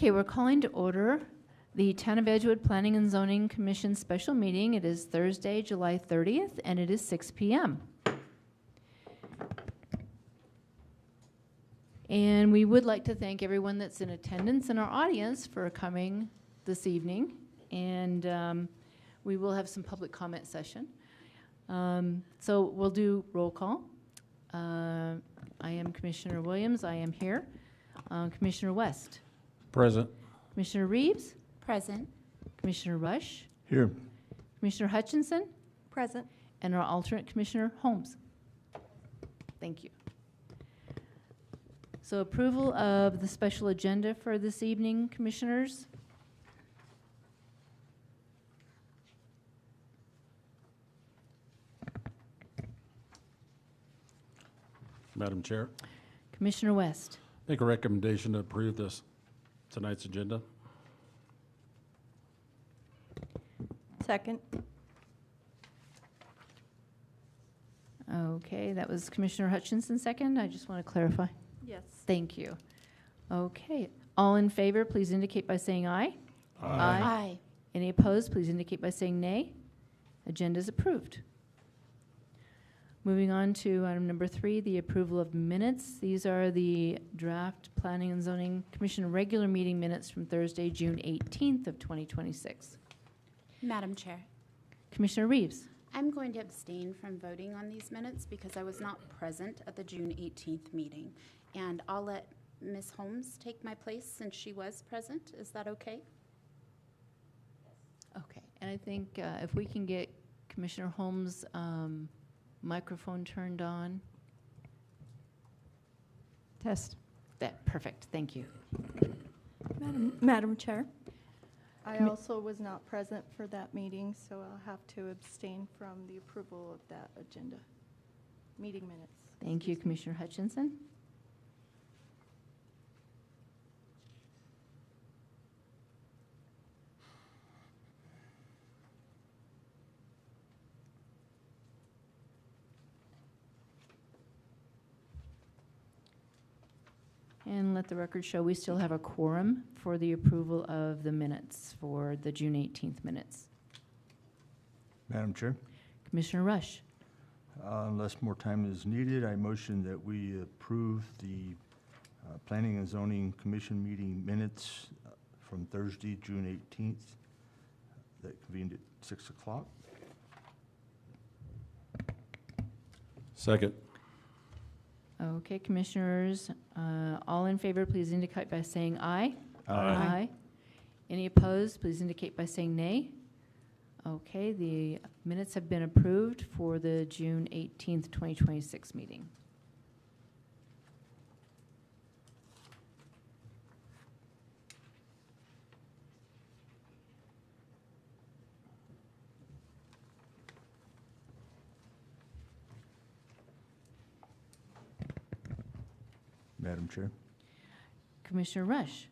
Okay, we're calling to order the Town of Edgewood Planning and Zoning Commission special meeting. It is Thursday, July 30th, and it is 6 p.m. And we would like to thank everyone that's in attendance in our audience for coming this evening. And we will have some public comment session. So we'll do roll call. I am Commissioner Williams. I am here. Commissioner West. Present. Commissioner Reeves. Present. Commissioner Rush. Here. Commissioner Hutchinson. Present. And our alternate Commissioner Holmes. Thank you. So approval of the special agenda for this evening, Commissioners. Madam Chair, Commissioner West. make a recommendation to approve tonight's agenda. Second. Okay, that was Commissioner Hutchinson second. I just want to clarify. Yes. Thank you. Okay, all in favor, please indicate by saying aye. Aye. Any opposed, please indicate by saying nay. Agenda is approved. Moving on to item number 3, the approval of minutes. These are the draft Planning and Zoning Commission regular meeting minutes from Thursday, June 18th of 2026. Madam Chair, Commissioner Reeves. I'm going to abstain from voting on these minutes because I was not present at the June 18th meeting. And I'll let Ms. Holmes take my place since she was present. Is that okay? Okay, and I think if we can get Commissioner Holmes' microphone turned on. Test. Perfect, thank you. Madam Chair, I Commi- also was not present for that meeting, so I'll have to abstain from the approval of that agenda, meeting minutes. Thank you, Commissioner Hutchinson. And let the record show we still have a quorum for the approval of the minutes for the June 18th minutes. Madam Chair, Commissioner Rush. unless more time is needed, I motion that we approve the Planning and Zoning Commission meeting minutes from Thursday, June 18th, that convened at 6 o'clock. Second. Okay, Commissioners, all in favor, please indicate by saying aye. Aye. Any opposed, please indicate by saying nay. Okay, the minutes have been approved for the June 18th, 2026 meeting. Madam Chair. Commissioner Rush.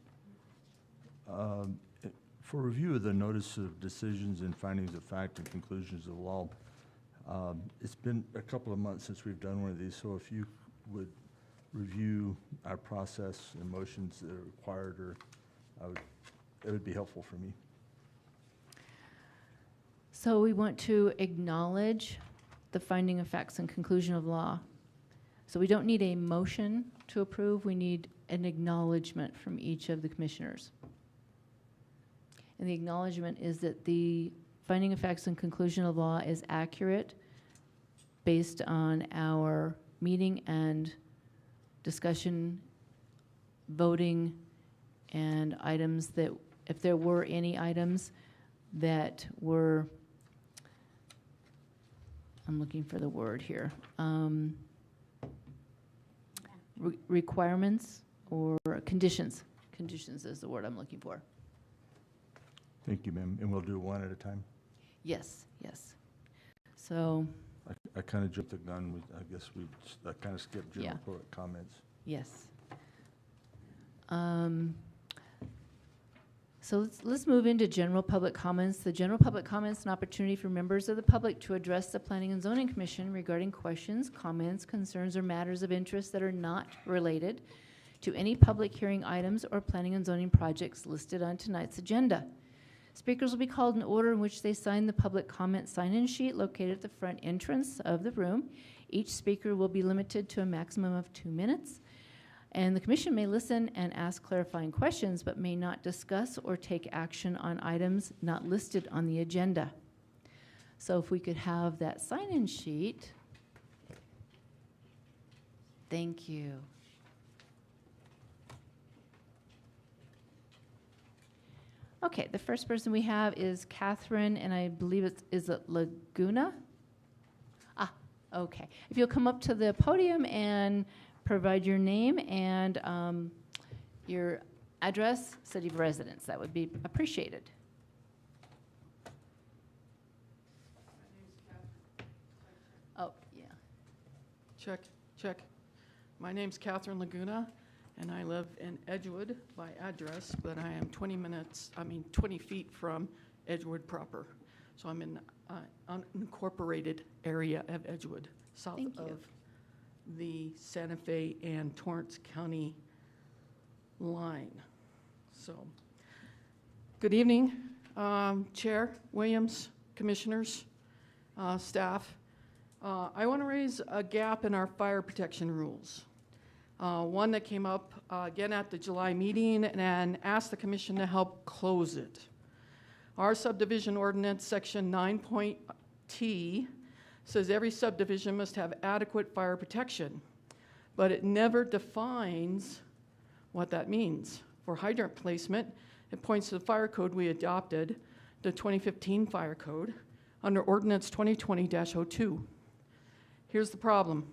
For review of the notice of decisions and findings of fact and conclusions of law, it's been a couple of months since we've done one of these, so if you would review our process and motions that are required, it would be helpful for me. So we want to acknowledge the finding of facts and conclusion of law. So we don't need a motion to approve, we need an acknowledgement from each of the commissioners. And the acknowledgement is that the finding of facts and conclusion of law is accurate based on our meeting and discussion, voting, and items that, if there were any items that were, I'm looking for the word here, requirements or conditions. Conditions is the word I'm looking for. Thank you, ma'am. And we'll do one at a time. Yes, yes. So, I kind of jumped the gun. I guess I kind of skipped general Yeah. public comments. yes. So let's move into general public comments. The general public comments, an opportunity for members of the public to address the Planning and Zoning Commission regarding questions, comments, concerns, or matters of interest that are not related to any public hearing items or planning and zoning projects listed on tonight's agenda. Speakers will be called in order in which they sign the public comment sign-in sheet located at the front entrance of the room. Each speaker will be limited to a maximum of 2 minutes. And the commission may listen and ask clarifying questions, but may not discuss or take action on items not listed on the agenda. So if we could have that sign-in sheet. Thank you. Okay, the first person we have is Catherine, and I believe is it Laguna? Ah, okay. If you'll come up to the podium and provide your name and your address, city of residence, that would be appreciated. Oh, yeah. Check, check. My name's Catherine Laguna, and I live in Edgewood by address, but I am 20 feet from Edgewood proper. So I'm in unincorporated area of Edgewood, south Thank you. of the Santa Fe and Torrance County line. So, good evening, Chair Williams, commissioners, staff. I want to raise a gap in our fire protection rules. One that came up again at the July meeting and asked the commission to help close it. Our subdivision ordinance, section 9.t, says every subdivision must have adequate fire protection, but it never defines what that means. For hydrant placement, it points to the fire code we adopted, the 2015 fire code, under ordinance 2020-02. Here's the problem.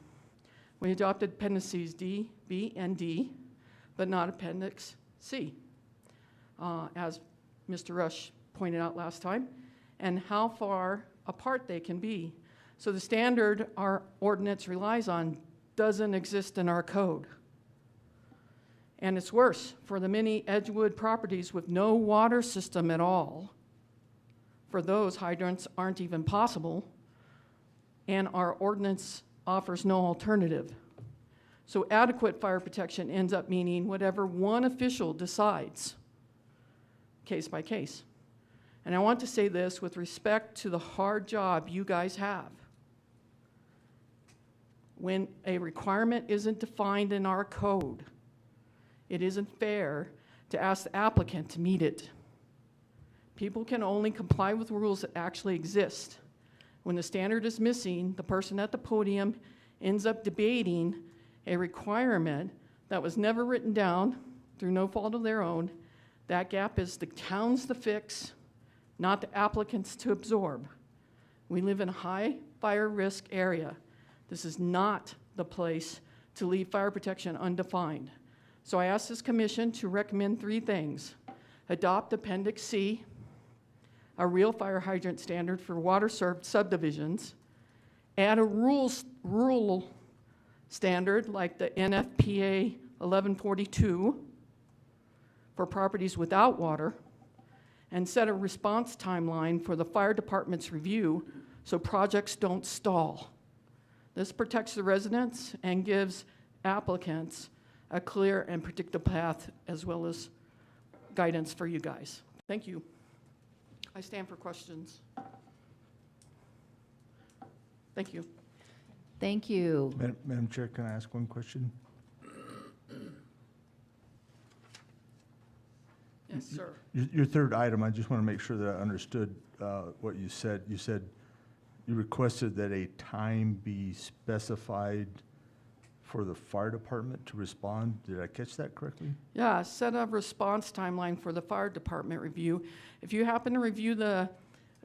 We adopted appendices D, B, and D, but not appendix C, as Mr. Rush pointed out last time, and how far apart they can be. So the standard our ordinance relies on doesn't exist in our code. And it's worse for the many Edgewood properties with no water system at all. For those, hydrants aren't even possible, and our ordinance offers no alternative. So adequate fire protection ends up meaning whatever one official decides, case by case. And I want to say this with respect to the hard job you guys have. When a requirement isn't defined in our code, it isn't fair to ask the applicant to meet it. People can only comply with rules that actually exist. When the standard is missing, the person at the podium ends up debating a requirement that was never written down through no fault of their own. That gap is the town's to fix, not the applicants to absorb. We live in a high fire risk area. This is not the place to leave fire protection undefined. So I asked this commission to recommend 3 things. Adopt Appendix C, a real fire hydrant standard for water-served subdivisions, add a rural standard like the NFPA 1142 for properties without water, and set a response timeline for the fire department's review so projects don't stall. This protects the residents and gives applicants a clear and predictable path as well as guidance for you guys. Thank you. I stand for questions. Thank you. Thank you. Madam Chair, can I ask one question? Yes, sir. Your third item, I just want to make sure that I understood what you said. You said you requested that a time be specified for the fire department to respond. Did I catch that correctly? Yeah, set a response timeline for the fire department review. If you happen to review the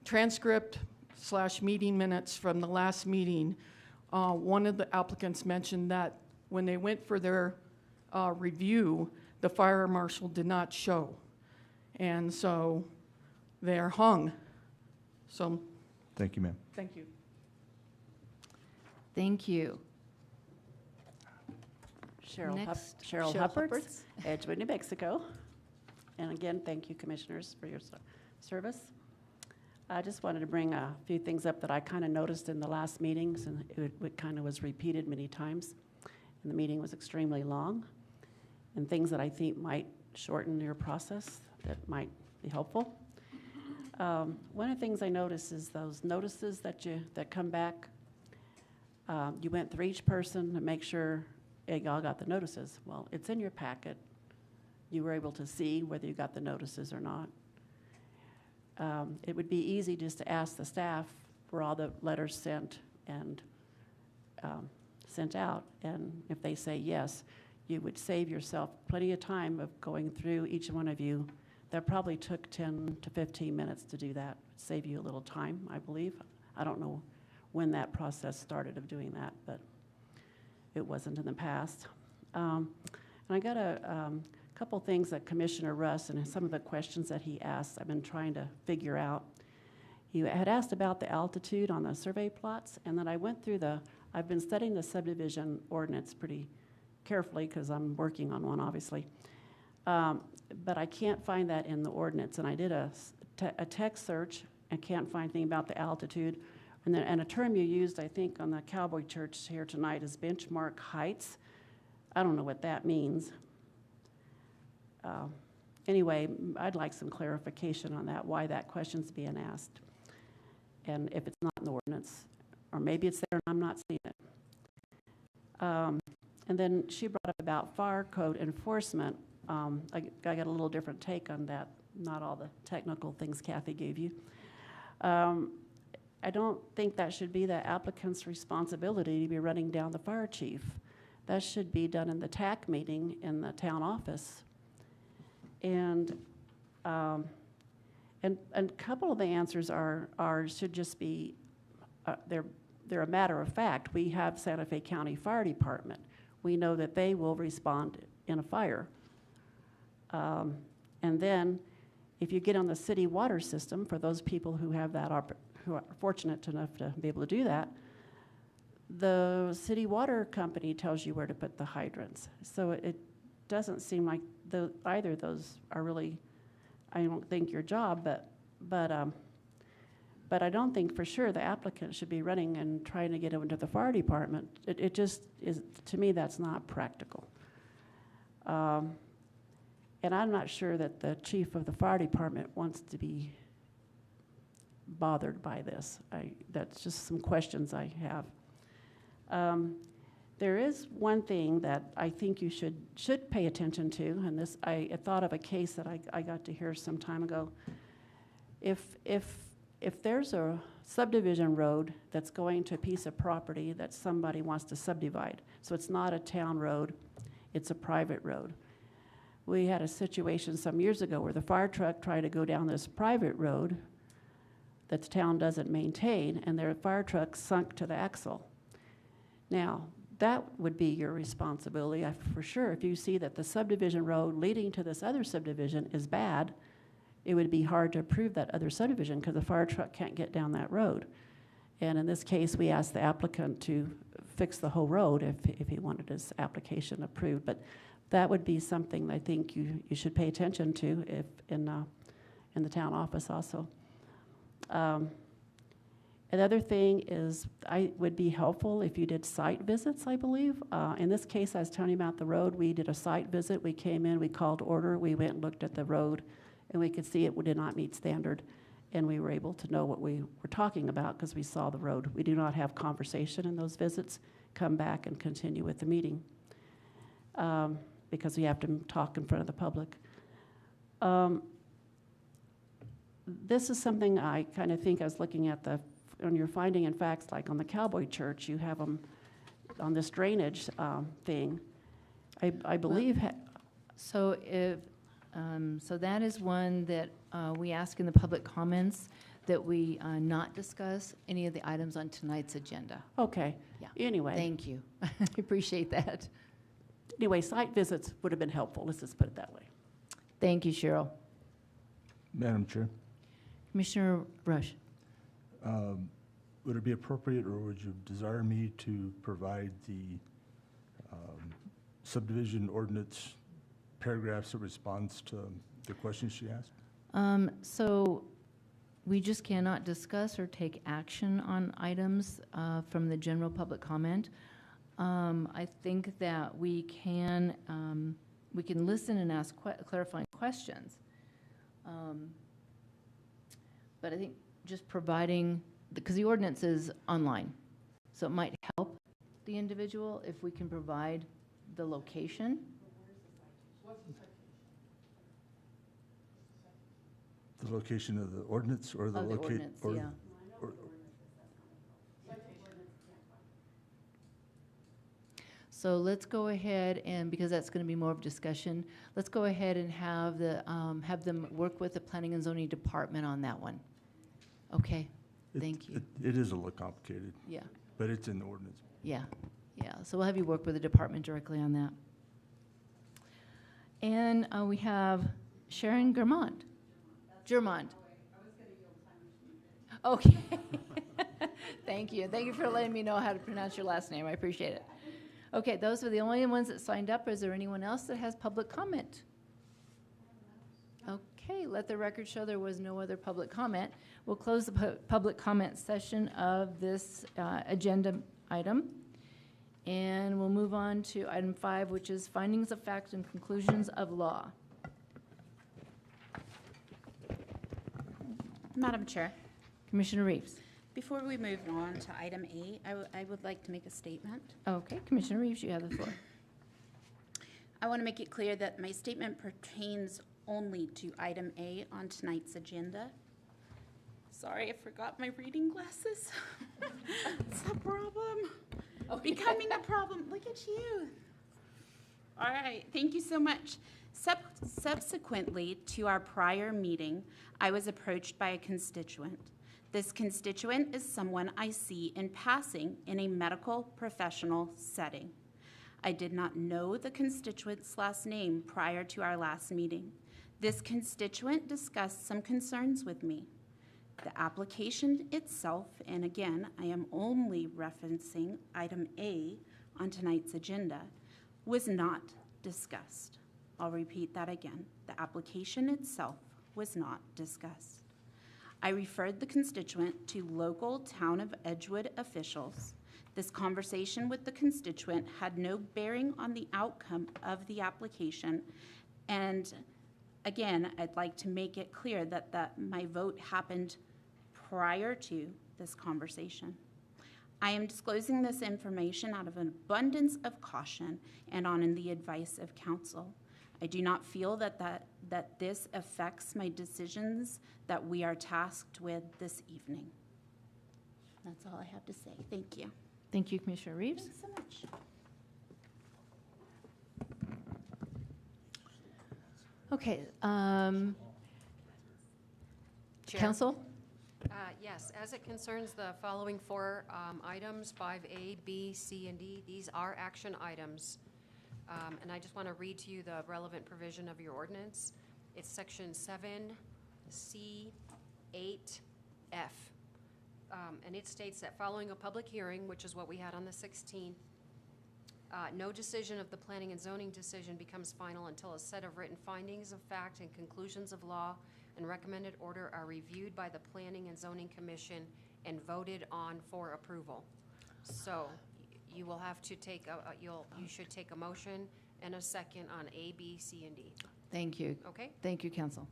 transcript/meeting minutes from the last meeting, one of the applicants mentioned that when they went for their review, the fire marshal did not show. And so they're hung. So, Thank you, ma'am. thank you. Thank you. Cheryl Cheryl Hupperts, Edgewood, New Mexico. And again, thank you, commissioners, for your service. I just wanted to bring a few things up that I kind of noticed in the last meetings, and it kind of was repeated many times, and the meeting was extremely long. and things that I think might shorten your process that might be helpful. One of the things I noticed is those notices that come back. You went through each person to make sure y'all got the notices. Well, it's in your packet. You were able to see whether you got the notices or not. It would be easy just to ask the staff for all the letters sent and sent out, and if they say yes, you would save yourself plenty of time of going through each one of you. That probably took 10 to 15 minutes to do that. Save you a little time, I believe. I don't know when that process started of doing that, but it wasn't in the past. And I got a couple things that Commissioner Russ and some of the questions that he asked, I've been trying to figure out. He had asked about the altitude on the survey plots, and then I went through I've been studying the subdivision ordinance pretty carefully because I'm working on one, obviously. But I can't find that in the ordinance, and I did a text search and can't find anything about the altitude. And a term you used, I think, on the Cowboy Church here tonight is benchmark heights. I don't know what that means. Anyway, I'd like some clarification on that, why that question's being asked. And if it's not in the ordinance, or maybe it's there and I'm not seeing it. And then she brought up about fire code enforcement. I got a little different take on that, not all the technical things Kathy gave you. I don't think that should be the applicant's responsibility to be running down the fire chief. That should be done in the TAC meeting in the town office. And a couple of the answers should just be, they're a matter of fact. We have Santa Fe County Fire Department. We know that they will respond in a fire. And then if you get on the city water system, for those people who have that, who are fortunate enough to be able to do that, the city water company tells you where to put the hydrants. So it doesn't seem like either of those are really, I don't think, your job, but I don't think for sure the applicant should be running and trying to get into the fire department. It just is, to me, that's not practical. And I'm not sure that the chief of the fire department wants to be bothered by this. That's just some questions I have. There is one thing that I think you should pay attention to, and this, I thought of a case that I got to hear some time ago. If there's a subdivision road that's going to a piece of property that somebody wants to subdivide, so it's not a town road, it's a private road. We had a situation some years ago where the fire truck tried to go down this private road that the town doesn't maintain, and their fire truck sunk to the axle. Now, that would be your responsibility, for sure. If you see that the subdivision road leading to this other subdivision is bad, it would be hard to approve that other subdivision because the fire truck can't get down that road. And in this case, we asked the applicant to fix the whole road if he wanted his application approved. But that would be something I think you should pay attention to if in the town office also. Another thing is, would be helpful if you did site visits, I believe. In this case, I was telling you about the road. We did a site visit. We came in, we called order, we went and looked at the road, and we could see it did not meet standard, and we were able to know what we were talking about because we saw the road. We do not have conversation in those visits, come back and continue with the meeting because we have to talk in front of the public. This is something I kind of think I was looking at on your finding and facts, like on the Cowboy Church, you have them on this drainage thing. I believe. So that is one that we ask in the public comments that we not discuss any of the items on tonight's agenda. Okay. Yeah. Anyway. Thank you. I appreciate that. Anyway, site visits would have been helpful. Let's just put it that way. Thank you, Cheryl. Madam Chair, Commissioner Rush. would it be appropriate, or would you desire me to provide the subdivision ordinance paragraphs that responds to the questions she asked? So we just cannot discuss or take action on items from the general public comment. I think that we can we can listen and ask clarifying questions. But I think just providing, because the ordinance is online, so it might help the individual if we can provide the location. The location of the ordinance or the Of the locate? ordinance, or- yeah. or- So let's go ahead and, because that's going to be more of a discussion, let's go ahead and have them work with the Planning and Zoning Department on that one. Okay, it- thank you. It is a little complicated, Yeah, but it's in the ordinance. yeah. So we'll have you work with the department directly on that. And we have Sharon Germont. Germont. Okay. Thank you. Thank you for letting me know how to pronounce your last name. I appreciate it. Okay, those were the only ones that signed up. Is there anyone else that has public comment? Okay, let the record show there was no other public comment. We'll close the public comment session of this agenda item. And we'll move on to item 5, which is findings of fact and conclusions of law. Madam Chair, Commissioner Reeves. before we move on to item 8, I would like to make a statement. Okay, Commissioner Reeves, you have the floor. I want to make it clear that my statement pertains only to item A on tonight's agenda. Sorry, I forgot my reading glasses. It's a problem. Becoming a problem. Look at you. All right, thank you so much. Subsequently to our prior meeting, I was approached by a constituent. This constituent is someone I see in passing in a medical professional setting. I did not know the constituent's last name prior to our last meeting. This constituent discussed some concerns with me. The application itself, and again, I am only referencing item A on tonight's agenda, was not discussed. I'll repeat that again. The application itself was not discussed. I referred the constituent to local Town of Edgewood officials. This conversation with the constituent had no bearing on the outcome of the application. And again, I'd like to make it clear that my vote happened prior to this conversation. I am disclosing this information out of an abundance of caution and on the advice of counsel. I do not feel that this affects my decisions that we are tasked with this evening. That's all I have to say. Thank you. Thank you, Commissioner Reeves. Thanks so much. Okay, Chair? council? Yes, as it concerns the following 4 items, 5A, B, C, and D, these are action items. And I just want to read to you the relevant provision of your ordinance. It's section 7C 8F. And it states that following a public hearing, which is what we had on the 16th, no decision of the planning and zoning decision becomes final until a set of written findings of fact and conclusions of law and recommended order are reviewed by the Planning and Zoning Commission and voted on for approval. So you will have to take, you should take a motion and a second on A, B, C, and D. Thank you. Okay? Thank you, council.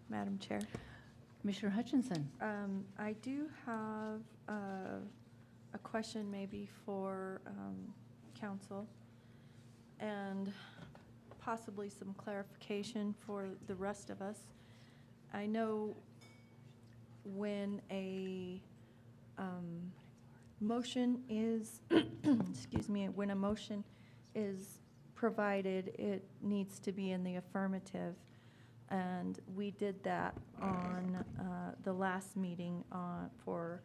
Madam Chair. Commissioner Hutchinson. I do have a question maybe for council and possibly some clarification for the rest of us. I know when a motion is, excuse me, when a motion is provided, it needs to be in the affirmative. And we did that on the last meeting for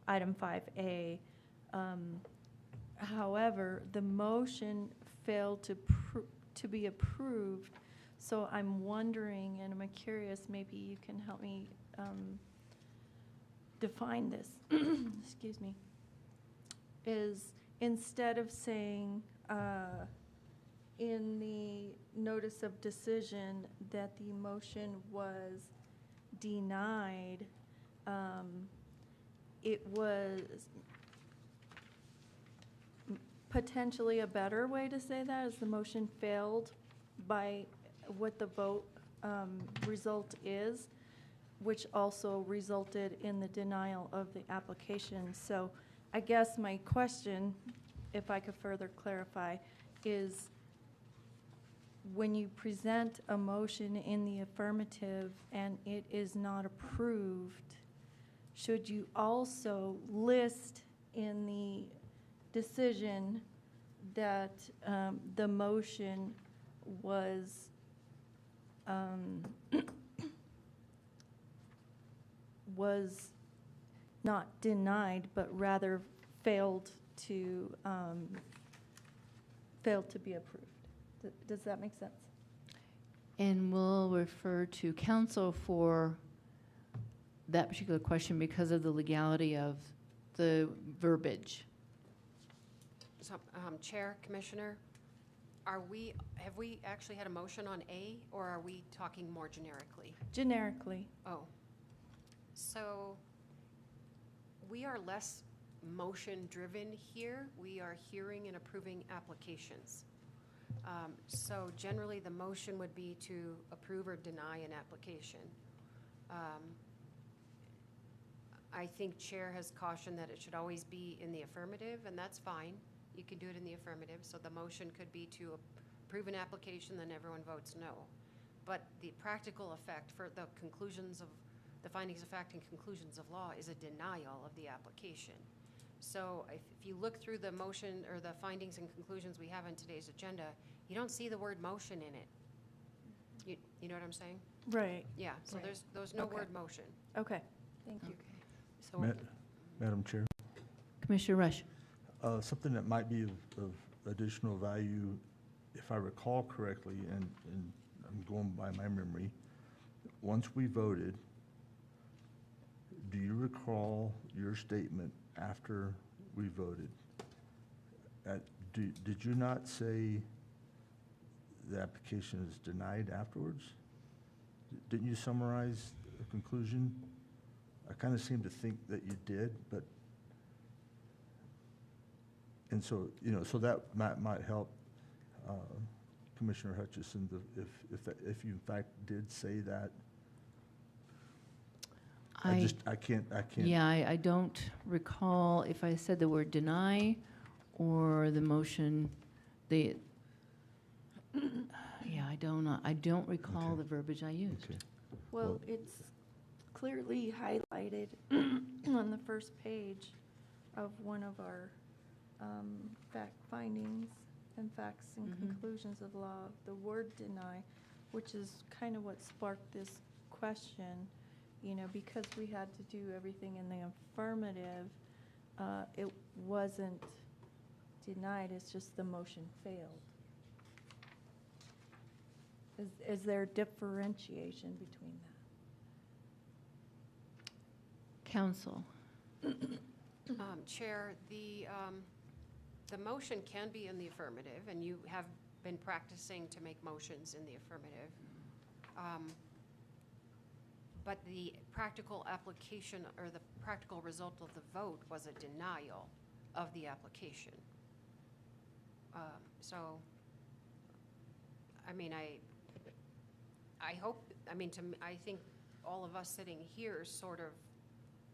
item 5A. However, the motion failed to be approved. So I'm wondering, and I'm curious, maybe you can help me define this, excuse me, is instead of saying in the notice of decision that the motion was denied, it was potentially a better way to say that is the motion failed by what the vote result is, which also resulted in the denial of the application. So I guess my question, if I could further clarify, is when you present a motion in the affirmative and it is not approved, should you also list in the decision that the motion was was not denied, but rather failed to be approved? Does that make sense? And we'll refer to counsel for that particular question because of the legality of the verbiage. So, Chair, Commissioner, have we actually had a motion on A, or are we talking more generically? Generically. Oh. So we are less motion-driven here. We are hearing and approving applications. So generally, the motion would be to approve or deny an application. I think Chair has cautioned that it should always be in the affirmative, and that's fine. You can do it in the affirmative. So the motion could be to approve an application, then everyone votes no. But the practical effect for the conclusions of the findings of fact and conclusions of law is a denial of the application. So if you look through the motion or the findings and conclusions we have in today's agenda, you don't see the word motion in it. You know what I'm saying? Right. Yeah, so Right. there's no Okay. word motion. Okay. Thank you. So Madam Chair, Commissioner Rush. something that might be of additional value, if I recall correctly, and I'm going by my memory, once we voted, do you recall your statement after we voted? Did you not say the application is denied afterwards? Didn't you summarize the conclusion? I kind of seem to think that you did, but, and so, so that might help Commissioner Hutchison, if you in fact did say that. I can't. Yeah, I don't recall if I said the word deny or the motion, yeah, I don't recall Okay. the verbiage I used. Okay. Well, it's clearly highlighted on the first page of one of our fact findings and facts and Mhm. conclusions of law, the word deny, which is kind of what sparked this question, because we had to do everything in the affirmative, it wasn't denied, it's just the motion failed. Is there differentiation between that? Counsel. Chair, the motion can be in the affirmative, and you have been practicing to make motions in the affirmative. But the practical application or the practical result of the vote was a denial of the application. So, I mean, I hope, I think all of us sitting here sort of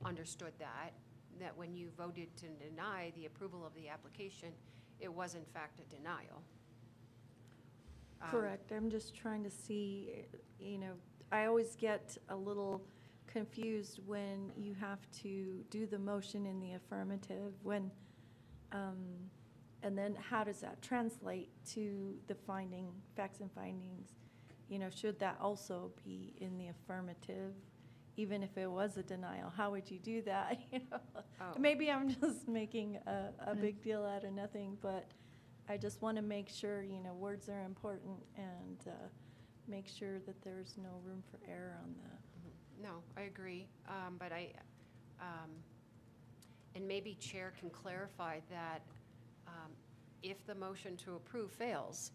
understood that when you voted to deny the approval of the application, it was in fact a denial. Correct. I'm just trying to see, I always get a little confused when you have to do the motion in the affirmative, and then how does that translate to the facts and findings? Should that also be in the affirmative, even if it was a denial? How would you do that? Oh. Maybe I'm just making a big deal out of nothing, but I just want to make sure, words are important, and make sure that there's no room for error on that. No, I agree, but and maybe Chair can clarify that if the motion to approve fails,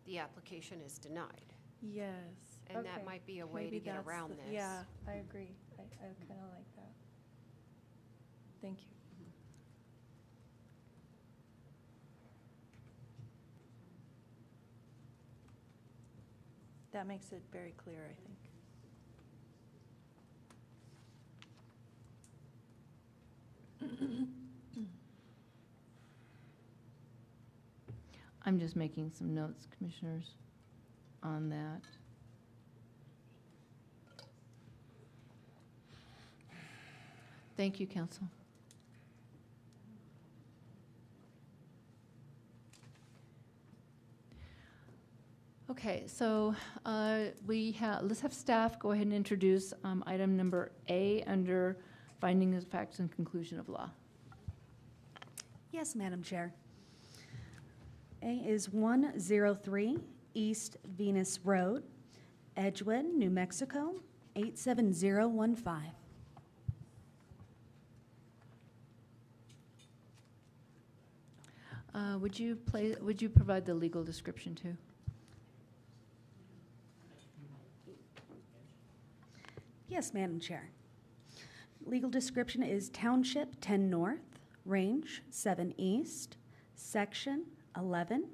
the application is denied. Yes. And that Okay. might be a way to Maybe get that's around the- this. Yeah, I agree. I kind of like that. Thank you. That makes it very clear, I think. I'm just making some notes, Commissioners, on that. Thank you, Council. Okay, so let's have staff go ahead and introduce item number A under finding of facts and conclusion of law. Yes, Madam Chair. A is 103 East Venus Road, Edgewood, New Mexico, 87015. Would you provide the legal description too? Yes, Madam Chair. Legal description is Township 10 North, Range 7 East, Section 11,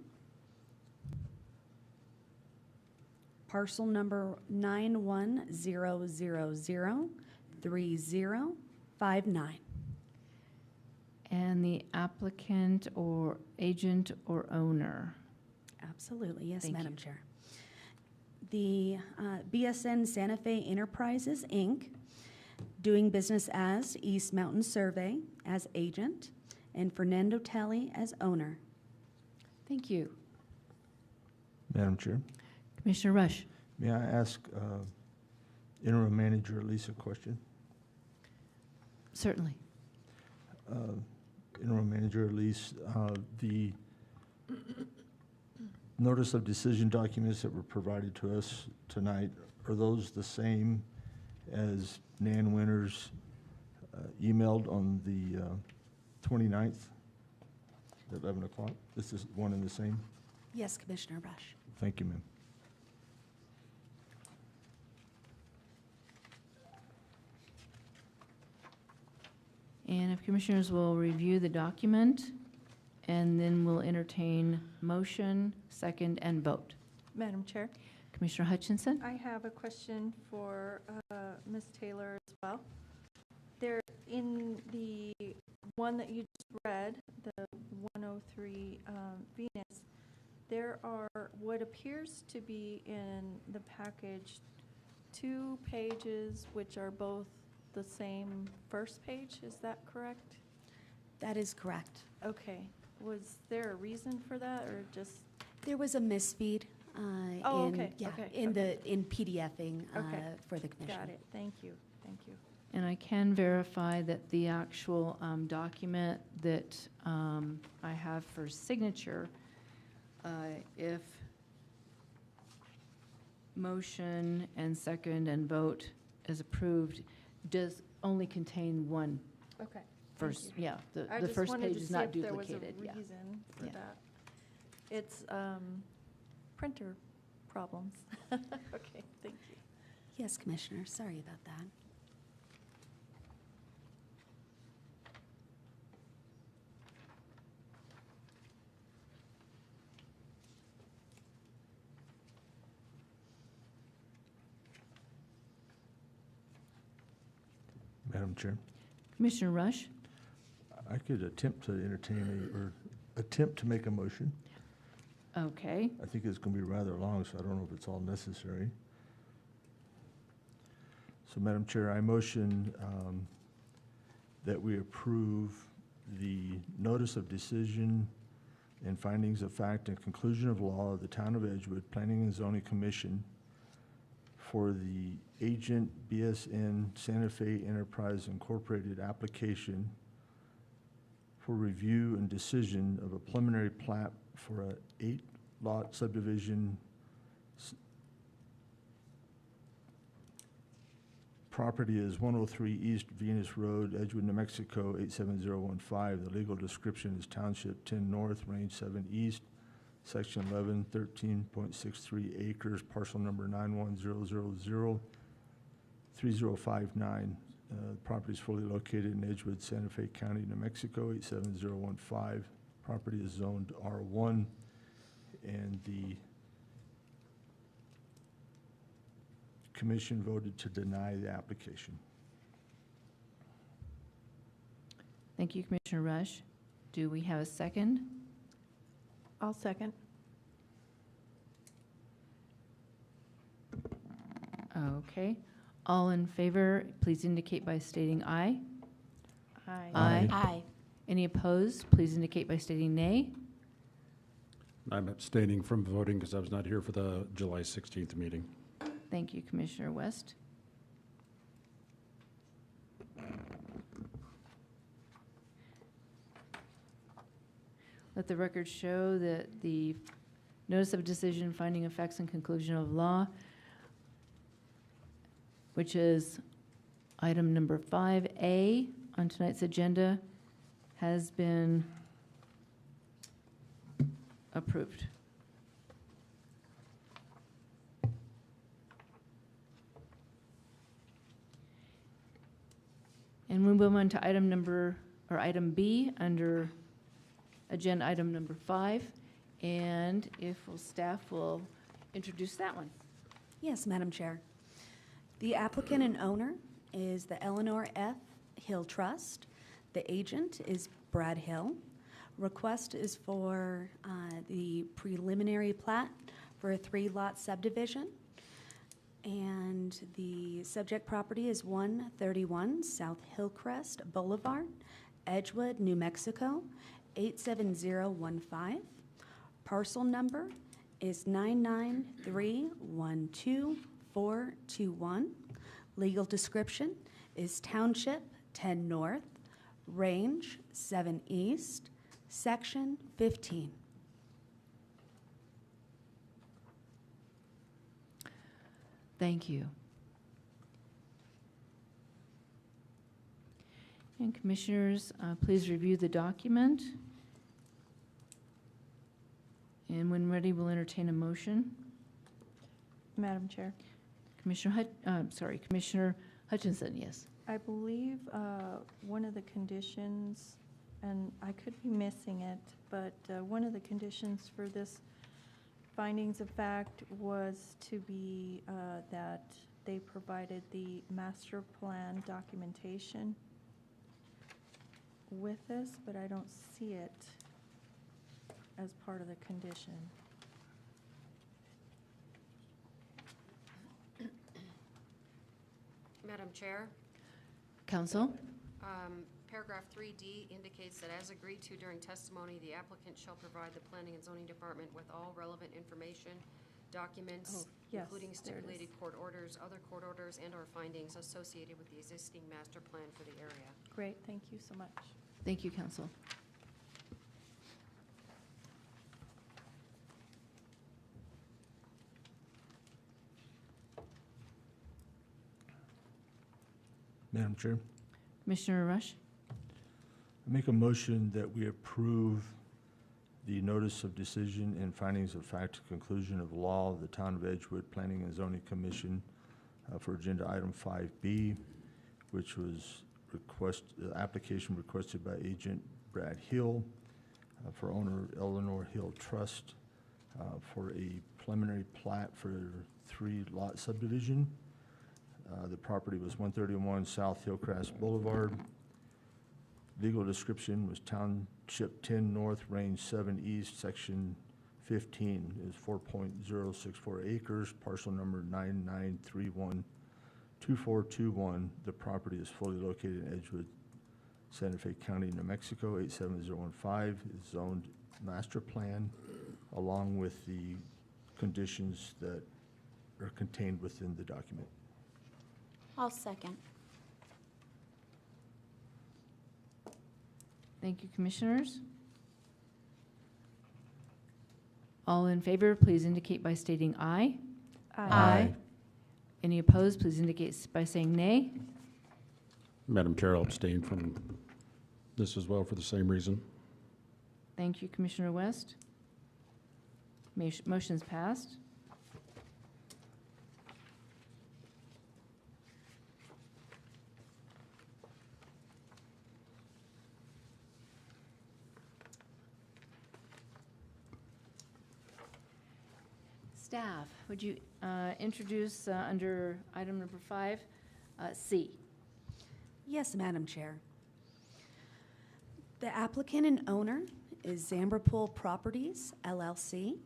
parcel number 91003059. And the applicant or agent or owner? Absolutely, yes, Thank Madam you. Chair. The BSN Santa Fe Enterprises, Inc., doing business as East Mountain Survey as agent, and Fernando Telly as owner. Thank you. Madam Chair, Commissioner Rush? may I ask Interim Manager Elise a question? Certainly. Interim Manager Elise, the notice of decision documents that were provided to us tonight, are those the same as Nan Winters emailed on the 29th at 11 o'clock? This is one and the same? Yes, Commissioner Rush. Thank you, ma'am. And if commissioners will review the document, and then we'll entertain motion, second, and vote. Madam Chair, Commissioner Hutchinson? I have a question for Ms. Taylor as well. There, in the one that you just read, the 103 Venus, there are what appears to be in the package 2 pages which are both the same first page, is that correct? That is correct. Okay, was there a reason for that, or just, There was a misfeed Oh, in, okay, yeah, okay, in okay. in PDFing Okay. for the commission. got it, thank you, thank you. And I can verify that the actual document that I have for signature, if motion and second and vote is approved, does only contain one Okay. first, yeah, I the just first wanted page to is see not if there was a duplicated, yeah. reason for Yeah. that. It's printer problems. Okay, thank you. Yes, Commissioner, sorry about that. Madam Chair, Commissioner Rush? I could attempt to entertain or attempt to make a motion. Okay, I think it's going to be rather long, so I don't know if it's all necessary. So, Madam Chair, I motion that we approve the notice of decision and findings of fact and conclusion of law of the Town of Edgewood Planning and Zoning Commission for the agent BSN Santa Fe Enterprise Incorporated application for review and decision of a preliminary plat for a 8-lot subdivision. Property is 103 East Venus Road, Edgewood, New Mexico, 87015. The legal description is Township 10 North, Range 7 East, Section 11, 13.63 acres, parcel number 910003059. Property is fully located in Edgewood, Santa Fe County, New Mexico, 87015. Property is zoned R1, and the commission voted to deny the application. Thank you, Commissioner Rush. Do we have a second? I'll second. Okay. All in favor, please indicate by stating aye. Aye. Aye. Aye. Any opposed, please indicate by stating nay. I'm abstaining from voting because I was not here for the July 16th meeting. Thank you, Commissioner West. Let the record show that the notice of decision, finding of facts, and conclusion of law, which is item number 5A on tonight's agenda, has been approved. And we move on to item B under agenda item number 5. And if staff will introduce that one. Yes, Madam Chair. The applicant and owner is the Eleanor F. Hill Trust. The agent is Brad Hill. Request is for the preliminary plat for a 3-lot subdivision. And the subject property is 131 South Hillcrest Boulevard, Edgewood, New Mexico, 87015. Parcel number is 993122421. Legal description is Township 10 North, Range 7 East, Section 15. Thank you. And commissioners, please review the document. And when ready, we'll entertain a motion. Madam Chair, Commissioner Hutchinson, yes. I believe one of the conditions, and I could be missing it, but one of the conditions for this findings of fact was to be that they provided the master plan documentation with this, but I don't see it as part of the condition. Madam Chair, Counsel? paragraph 3D indicates that as agreed to during testimony, the applicant shall provide the Planning and Zoning Department with all relevant information, documents, Yes, including there it is. stipulated court orders, other court orders, and/or findings associated with the existing master plan for the area. Great, thank you so much. Thank you, Counsel. Madam Chair, Commissioner Rush? I make a motion that we approve the notice of decision and findings of fact and conclusion of law of the Town of Edgewood Planning and Zoning Commission for agenda item 5B, which was the application requested by agent Brad Hill for owner Eleanor Hill Trust for a preliminary plat for 3-lot subdivision. The property was 131 South Hillcrest Boulevard. Legal description was Township 10 North, Range 7 East, Section 15 is 4.064 acres, parcel number 99312421. The property is fully located in Edgewood, Santa Fe County, New Mexico, 87015. Is zoned master plan along with the conditions that are contained within the document. I'll second. Thank you, Commissioners. All in favor, please indicate by stating aye. Any opposed, please indicate by saying nay. Madam Chair, I'll abstain from this as well for the same reason. Thank you, Commissioner West. Motion's passed. Staff, would you introduce under item number 5, C? Yes, Madam Chair. The applicant and owner is Zamberpool Properties, LLC.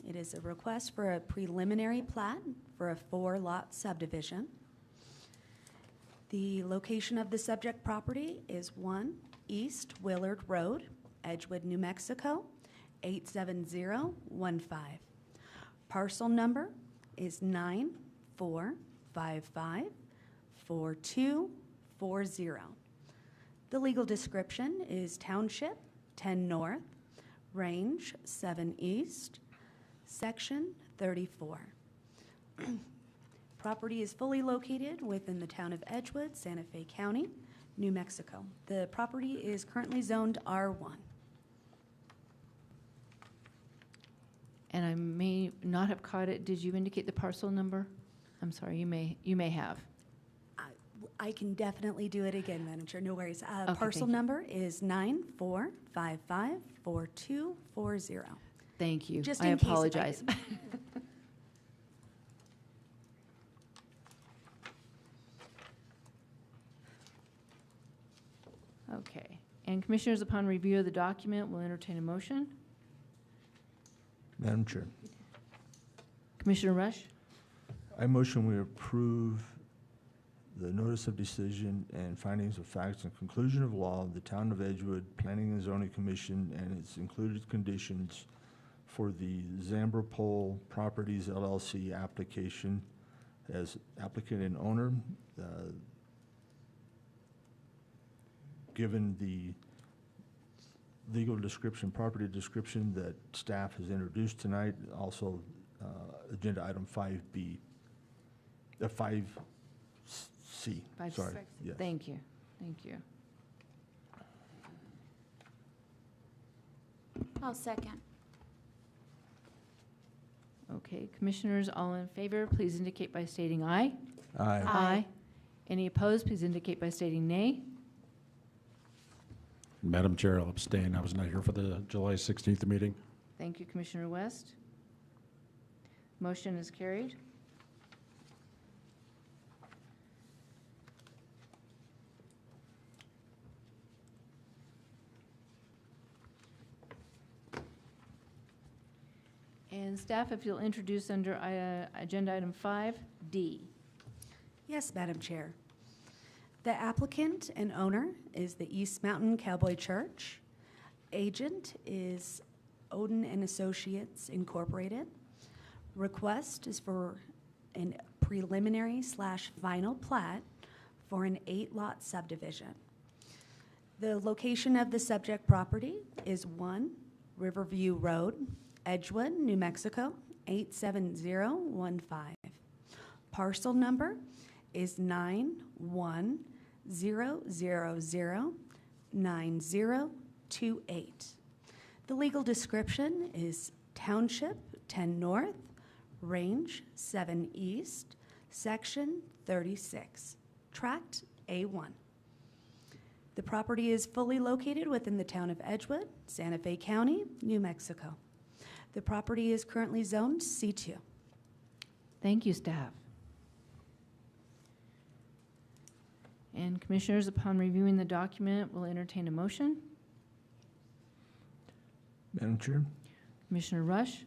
It is a request for a preliminary plat for a 4-lot subdivision. The location of the subject property is 1 East Willard Road, Edgewood, New Mexico, 87015. Parcel number is 94554240. The legal description is Township 10 North, Range 7 East, Section 34. Property is fully located within the town of Edgewood, Santa Fe County, New Mexico. The property is currently zoned R1. And I may not have caught it. Did you indicate the parcel number? I'm sorry, you may have. I can definitely do it again, Madam Chair, no worries. Okay, Parcel thank you. number is 94554240. Thank you. Just I in case if I apologize. Okay. And Commissioners, upon review of the document, will entertain a motion. Madam Chair, Commissioner Rush? I motion we approve the notice of decision and findings of facts and conclusion of law of the Town of Edgewood Planning and Zoning Commission and its included conditions for the Zamberpool Properties LLC application as applicant and owner. Given the legal description, property description that staff has introduced tonight, also agenda item 5B, 5C, 5C. sorry. Yes. Thank you. Thank you. I'll second. Okay, Commissioners, all in favor, please indicate by stating aye. Aye. Aye. Any opposed, please indicate by stating nay. Madam Chair, I'll abstain. I was not here for the July 16th meeting. Thank you, Commissioner West. Motion is carried. And staff, if you'll introduce under agenda item 5D. Yes, Madam Chair. The applicant and owner is the East Mountain Cowboy Church. Agent is Odin and Associates Incorporated. Request is for a preliminary/final plat for an 8-lot subdivision. The location of the subject property is 1 Riverview Road, Edgewood, New Mexico, 87015. Parcel number is 9100009028. The legal description is Township 10 North, Range 7 East, Section 36, Tract A1. The property is fully located within the town of Edgewood, Santa Fe County, New Mexico. The property is currently zoned C2. Thank you, staff. And Commissioners, upon reviewing the document, will entertain a motion. Madam Chair, Commissioner Rush?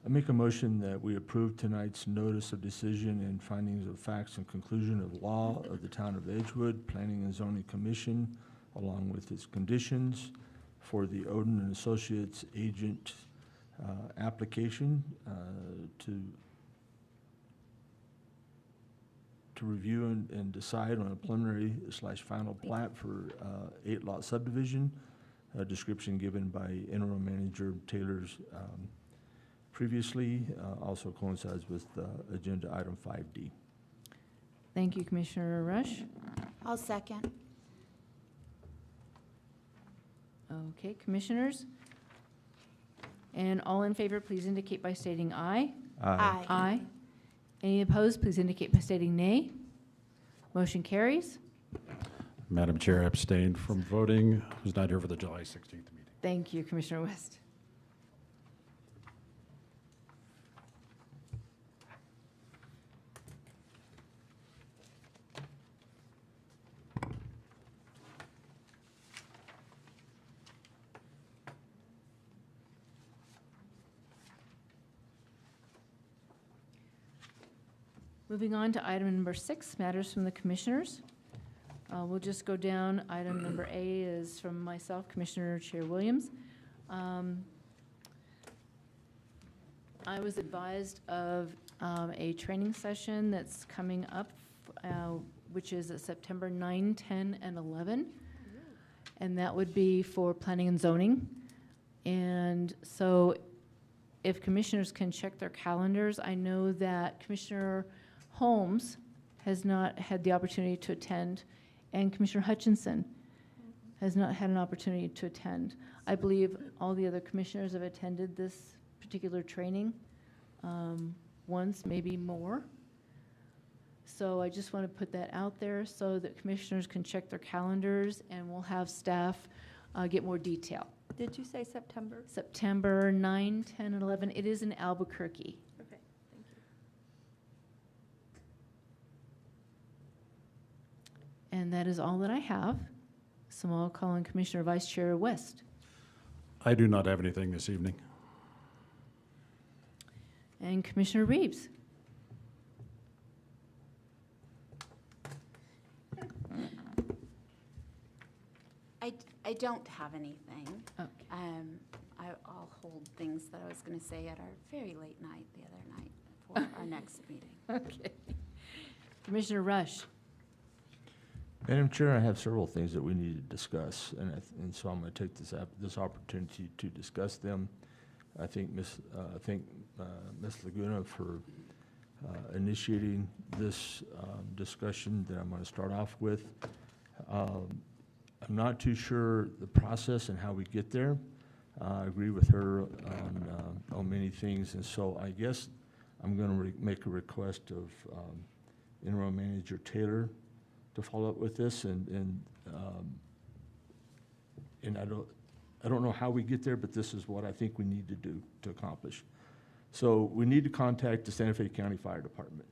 I make a motion that we approve tonight's notice of decision and findings of facts and conclusion of law of the Town of Edgewood Planning and Zoning Commission, along with its conditions for the Odin and Associates agent application to review and decide on a preliminary/final plat for 8-lot subdivision, a description given by interim manager Taylor's previously, also coincides with agenda item 5D. Thank you, Commissioner Rush. I'll second. Okay, Commissioners, And all in favor, please indicate by stating aye. Aye. Aye. Any opposed, please indicate by stating nay. Motion carries. Madam Chair, I abstained from voting. I was not here for the July 16th meeting. Thank you, Commissioner West. Moving on to item number 6, matters from the commissioners. We'll just go down. Item number A is from myself, Commissioner Chair Williams. I was advised of a training session that's coming up, which is at September 9, 10, and 11. And that would be for planning and zoning. And so if commissioners can check their calendars, I know that Commissioner Holmes has not had the opportunity to attend, and Commissioner Hutchinson has not had an opportunity to attend. I believe all the other commissioners have attended this particular training once, maybe more. So I just want to put that out there so that commissioners can check their calendars, and we'll have staff get more detail. Did you say September? September 9, 10, and 11. It is in Albuquerque. Okay, thank you. And that is all that I have. So I'll call on Commissioner Vice Chair West. I do not have anything this evening. And Commissioner Reeves. I don't have anything. Okay. I'll hold things that I was going to say at our very late night the other night for our next meeting. Okay. Commissioner Rush. Madam Chair, I have several things that we need to discuss, and so I'm going to take this opportunity to discuss them. I think Ms. Laguna for initiating this discussion that I'm going to start off with. I'm not too sure the process and how we get there. I agree with her on many things, and so I guess I'm going to make a request of Interim Manager Taylor to follow up with this, and I don't know how we get there, but this is what I think we need to do to accomplish. So we need to contact the Santa Fe County Fire Department.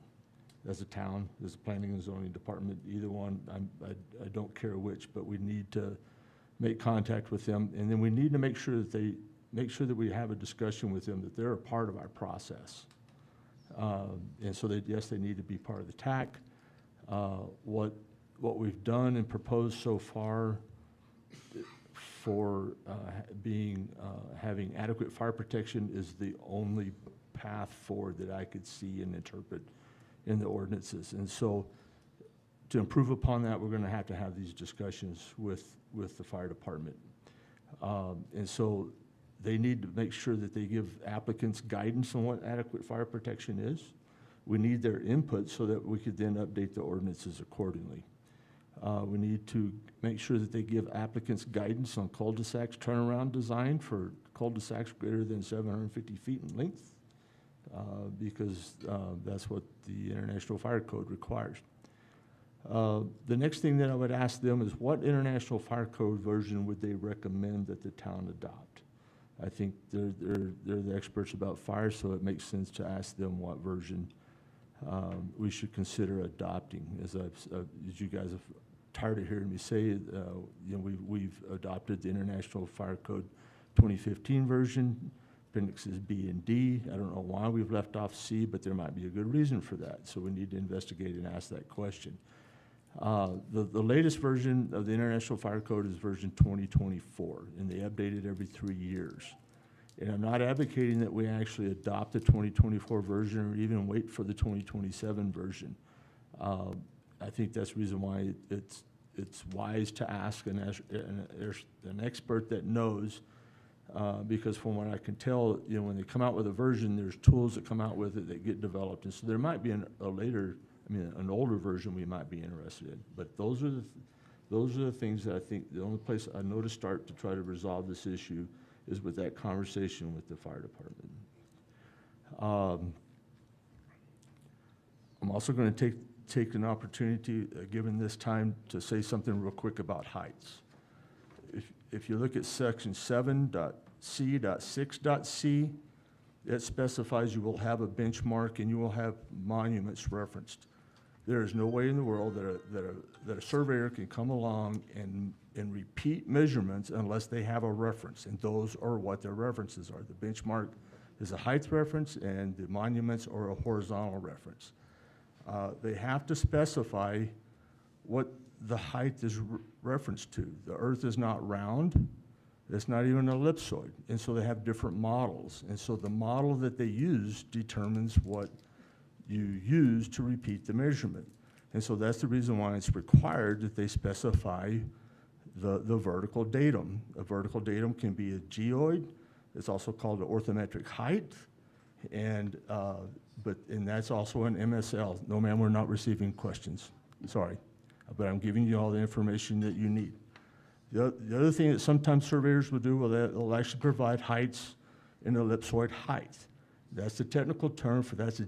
As a town, as a planning and zoning department, either one, I don't care which, but we need to make contact with them, and then we need to make sure that we have a discussion with them that they're a part of our process. And so yes, they need to be part of the TAC. What we've done and proposed so far for having adequate fire protection is the only path forward that I could see and interpret in the ordinances. And so to improve upon that, we're going to have these discussions with the fire department. And so they need to make sure that they give applicants guidance on what adequate fire protection is. We need their input so that we could then update the ordinances accordingly. We need to make sure that they give applicants guidance on cul-de-sacs turnaround design for cul-de-sacs greater than 750 feet in length, because that's what the International Fire Code requires. The next thing that I would ask them is what International Fire Code version would they recommend that the town adopt? I think they're the experts about fire, so it makes sense to ask them what version we should consider adopting. As you guys have tired of hearing me say, we've adopted the International Fire Code 2015 version. Appendixes B and D. I don't know why we've left off C, but there might be a good reason for that. So we need to investigate and ask that question. The latest version of the International Fire Code is version 2024, and they update it every 3 years. And I'm not advocating that we actually adopt the 2024 version or even wait for the 2027 version. I think that's the reason why it's wise to ask an expert that knows. Because from what I can tell, when they come out with a version, there's tools that come out with it that get developed. And so there might be an older version we might be interested in. But those are the things that I think the only place I know to start to try to resolve this issue is with that conversation with the fire department. I'm also going to take an opportunity, given this time, to say something real quick about heights. If you look at section 7.c.6.c, it specifies you will have a benchmark and you will have monuments referenced. There is no way in the world that a surveyor can come along and repeat measurements unless they have a reference, and those are what their references are. The benchmark is a height reference, and the monuments are a horizontal reference. They have to specify what the height is referenced to. The earth is not round, it's not even ellipsoid, and so they have different models. And so the model that they use determines what you use to repeat the measurement. And so that's the reason why it's required that they specify the vertical datum. A vertical datum can be a geoid, it's also called the orthometric height, and that's also an MSL. No, ma'am, we're not receiving questions, sorry. But I'm giving you all the information that you need. The other thing that sometimes surveyors will do, well, they'll actually provide heights in ellipsoid height. That's the technical term for that's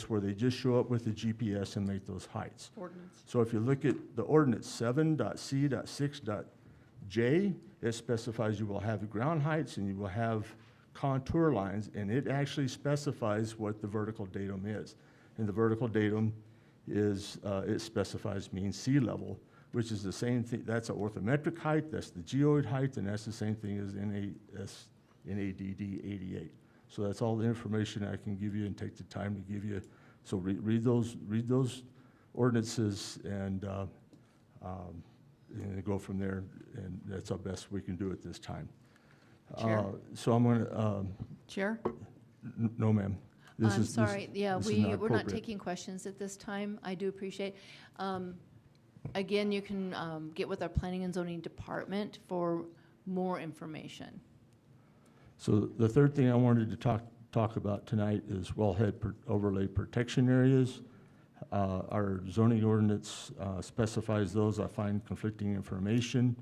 where they just show up with the GPS and make those heights. Ordinance. So if you look at the ordinance 7.c.6.j, it specifies you will have ground heights and you will have contour lines, and it actually specifies what the vertical datum is. And the vertical datum is, it specifies mean sea level, which is the same thing. That's an orthometric height, that's the geoid height, and that's the same thing as NADD 88. So that's all the information I can give you and take the time to give you. So read those ordinances and go from there, and that's our best we can do at this time. Chair? So I'm going to, Chair? no, ma'am. I'm sorry, yeah, this is we're not appropriate. taking questions at this time. I do appreciate. Again, you can get with our planning and zoning department for more information. So the third thing I wanted to talk about tonight is wellhead overlay protection areas. Our zoning ordinance specifies those. I find conflicting information.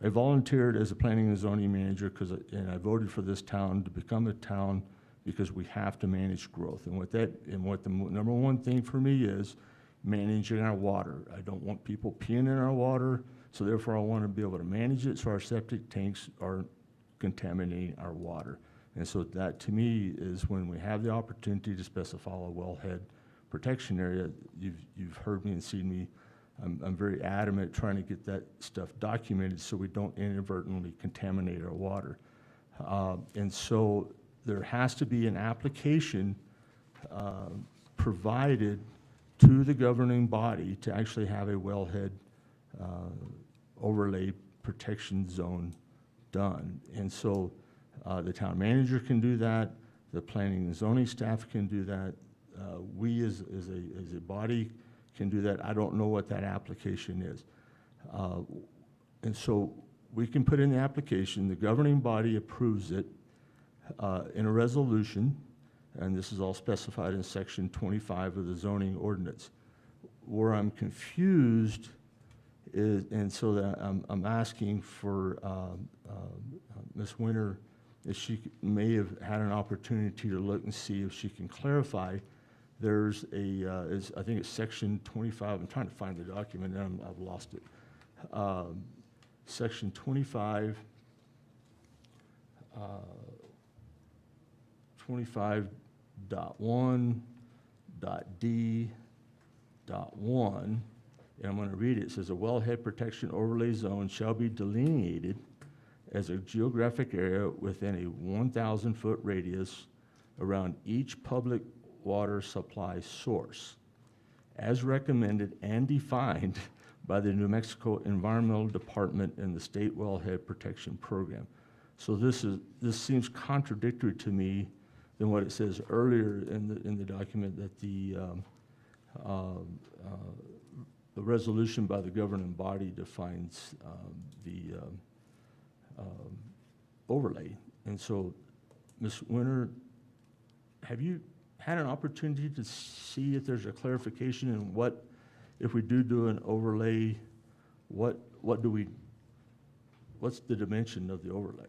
I volunteered as a planning and zoning manager and I voted for this town to become a town because we have to manage growth. And what the number one thing for me is managing our water. I don't want people peeing in our water, so therefore I want to be able to manage it so our septic tanks aren't contaminating our water. And so that to me is when we have the opportunity to specify a wellhead protection area. You've heard me and seen me. I'm very adamant trying to get that stuff documented so we don't inadvertently contaminate our water. And so there has to be an application provided to the governing body to actually have a wellhead overlay protection zone done. And so the town manager can do that, the planning and zoning staff can do that, we as a body can do that. I don't know what that application is. And so we can put in the application, the governing body approves it in a resolution, and this is all specified in section 25 of the zoning ordinance. Where I'm confused is, and so that I'm asking for Ms. Winter, if she may have had an opportunity to look and see if she can clarify. There's I think it's section 25, I'm trying to find the document and I've lost it. Section 25, 25.1.d.1, and I'm going to read it. It says, a wellhead protection overlay zone shall be delineated as a geographic area within a 1,000-foot radius around each public water supply source, as recommended and defined by the New Mexico Environmental Department and the State Wellhead Protection Program. So this seems contradictory to me than what it says earlier in the document that the resolution by the governing body defines the overlay. And so, Ms. Winter, have you had an opportunity to see if there's a clarification in what, if we do an overlay, what what's the dimension of the overlay?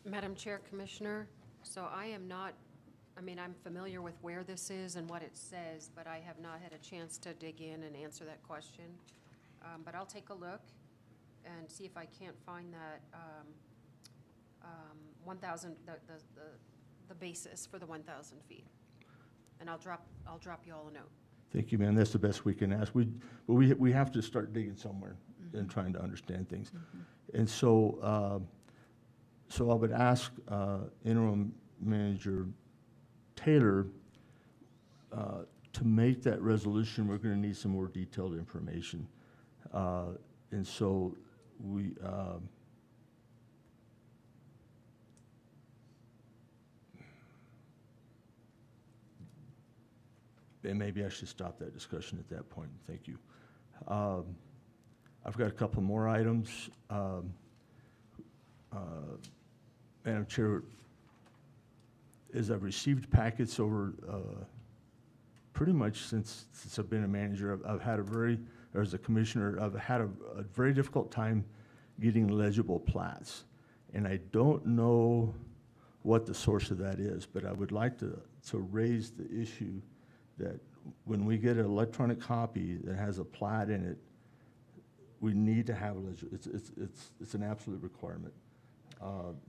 Madam Chair, Commissioner, so I am not, I mean, I'm familiar with where this is and what it says, but I have not had a chance to dig in and answer that question. But I'll take a look and see if I can't find that 1,000, the basis for the 1,000 feet. And I'll drop you all a note. Thank you, ma'am. That's the best we can ask. We have to start digging somewhere and trying to understand things. And so, so I would ask Interim Manager Taylor to make that resolution. We're going to need some more detailed information. And so we, and maybe I should stop that discussion at that point. Thank you. I've got a couple more items. Madam Chair, as I've received packets over pretty much since I've been a manager, I've had a very, or as a commissioner, I've had a very difficult time getting legible plats. And I don't know what the source of that is, but I would like to raise the issue that when we get an electronic copy that has a plat in it, we need to have it's an absolute requirement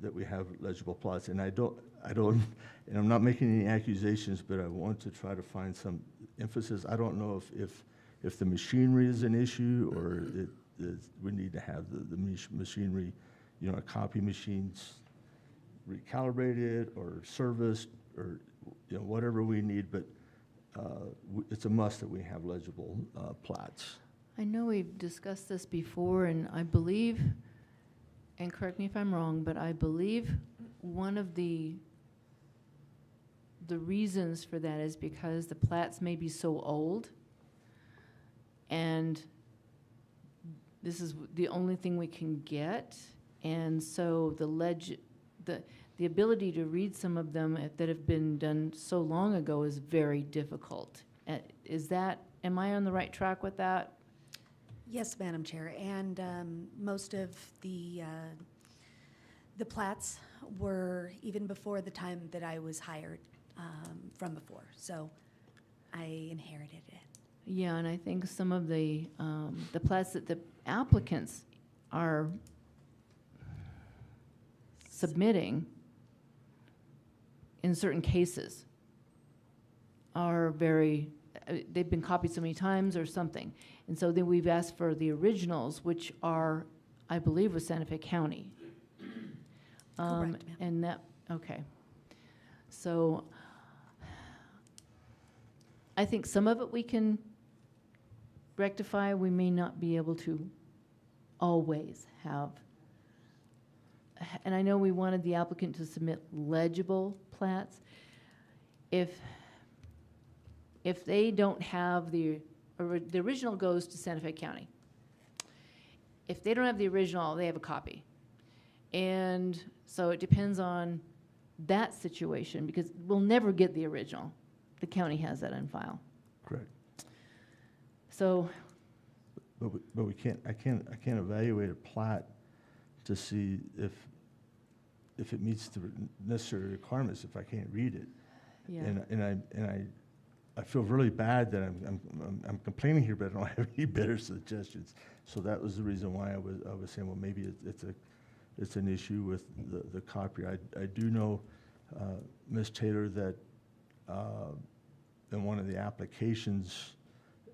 that we have legible plats. And I don't, and I'm not making any accusations, but I want to try to find some emphasis. I don't know if the machinery is an issue or we need to have the machinery, you know, copy machines recalibrated or serviced or, you know, whatever we need, but it's a must that we have legible plats. I know we've discussed this before, and I believe, and correct me if I'm wrong, but I believe one of the reasons for that is because the plats may be so old, and this is the only thing we can get, and so the ability to read some of them that have been done so long ago is very difficult. Am I on the right track with that? Yes, Madam Chair, and most of the plats were even before the time that I was hired from before, so I inherited it. Yeah, and I think some of the plats that the applicants are submitting in certain cases are very, they've been copied so many times or something. And so then we've asked for the originals, which are, I believe, with Santa Fe County. Correct, ma'am. And that, okay. So I think some of it we can rectify. We may not be able to always have. And I know we wanted the applicant to submit legible plats. If they don't have the original goes to Santa Fe County. If they don't have the original, they have a copy. And so it depends on that situation because we'll never get the original. The county has that on file. Correct. So. But we can't, I can't evaluate a plat to see if it meets the necessary requirements if I can't read it. Yeah. And I feel really bad that I'm complaining here, but I don't have any better suggestions. So that was the reason why I was saying, well, maybe it's an issue with the copy. I do know, Ms. Taylor, that in one of the applications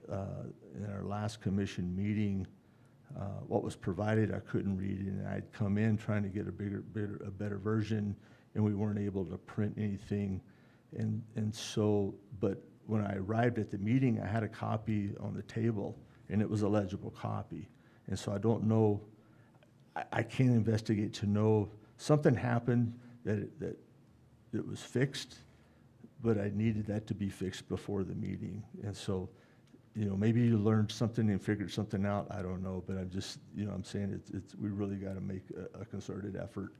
in our last commission meeting, what was provided I couldn't read, and I'd come in trying to get a better version, and we weren't able to print anything, and so, but when I arrived at the meeting, I had a copy on the table, and it was a legible copy, and so I don't know. I can't investigate to know something happened that it was fixed, but I needed that to be fixed before the meeting, and so. You know, maybe you learned something and figured something out. I don't know, but I'm just, you know, I'm saying we really got to make a concerted effort